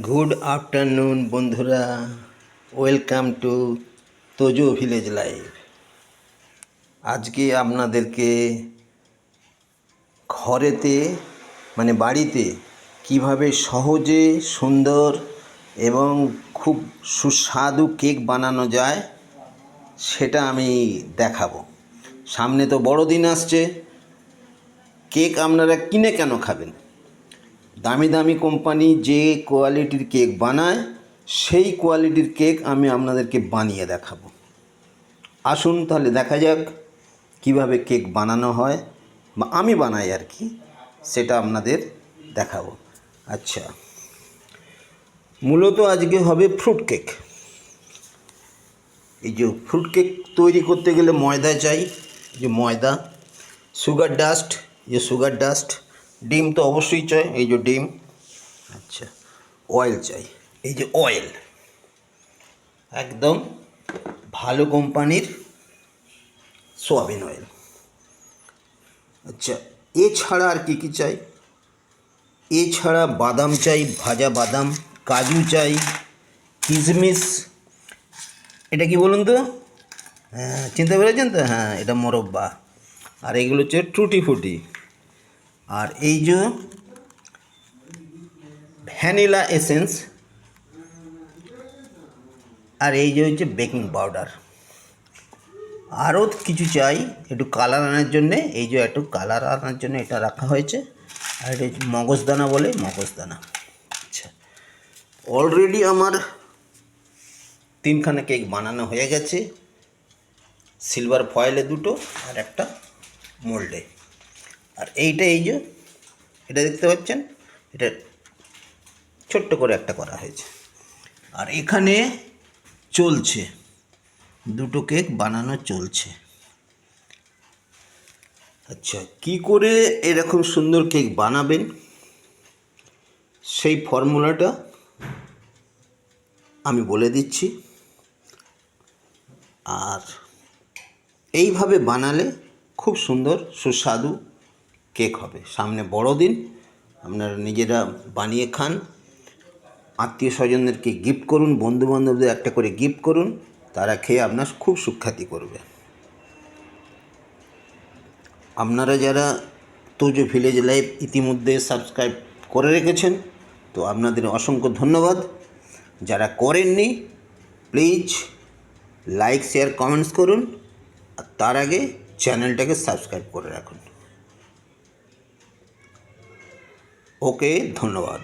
Good afternoon বন্ধুরা, welcome to Tojo village life. আজকে আপনাদেরকে ঘরেতে বাড়িতে কিভাবে সহজে সুন্দর এবং খুব সুস্বাদু কেক বানানো যায় সেটা আমি দেখাবো। সামনে তো বড়দিন আসছে। কেক আপনারা কিনে কেন খাবেন? দামি দামি কোম্পানি যে কোয়ালিটির কেক বানায় সেই কোয়ালিটির কেক আমি আপনাদেরকে বানিয়ে দেখাবো। আসুন তাহলে দেখা যাক কিভাবে কেক বানানো হয়, বা আমি বানাই আর কি, সেটা আপনাদের দেখাবো। আচ্ছা, মূলত আজকে হবে ফ্রুট কেক। এই যে ফ্রুট কেক তৈরি করতে গেলে ময়দা চাই, যে ময়দা, সুগার ডাস্ট, সুগার ডাস্ট, ডিম তো অবশ্যই চাই, এই যে ডিম। আচ্ছা, অয়েল চাই, এই যে অয়েল, একদম ভালো কোম্পানির সোয়াবিন অয়েল। আচ্ছা, এছাড়া আর কি চাই? এছাড়া বাদাম চাই, ভাজা বাদাম, কাজু চাই, কিশমিশ। এটা কি বলুন তো? হ্যাঁ, চিনতে পেরেছেন তো? হ্যাঁ, এটা মোরব্বা। আর এইগুলো হচ্ছে টুটি ফুটি। আর এই যে ভ্যানিলা এসেন্স, আর এই যে হচ্ছে বেকিং পাউডার। আরও কিছু চাই একটু কালার আনার জন্যে, এই যে একটু কালার আনার জন্য এটা রাখা হয়েছে। আর এটা হচ্ছে মগজদানা, বলে মগজদানা। আচ্ছা, অলরেডি আমার 3খানা কেক বানানো হয়ে গেছে, সিলভার ফয়েলে 2টো আর একটা মোল্ডে। আর এইটা এই যে এটা দেখতে পাচ্ছেন, এটা ছোট্ট করে একটা করা হয়েছে। আর এখানে চলছে 2টো কেক বানানো চলছে। আচ্ছা, কি করে এরকম সুন্দর কেক বানাবেন সেই ফর্মুলাটা আমি বলে দিচ্ছি। আর এইভাবে বানালে খুব সুন্দর সুস্বাদু কেক হবে। সামনে বড়দিন, আপনারা নিজেরা বানিয়ে খান, আত্মীয় স্বজনদেরকে গিফট করুন, বন্ধুবান্ধবদের একটা করে গিফট করুন, তারা খেয়ে আপনার খুব সুখ্যাতি করবে। আপনারা যারা তোজো ভিলেজ লাইফ ইতিমধ্যে সাবস্ক্রাইব করে রেখেছেন, তো আপনাদের অসংখ্য ধন্যবাদ। যারা করেননি, প্লিজ লাইক, শেয়ার, কমেন্টস করুন। আর তার আগে চ্যানেলটাকে সাবস্ক্রাইব করে রাখুন। ওকে, ধন্যবাদ।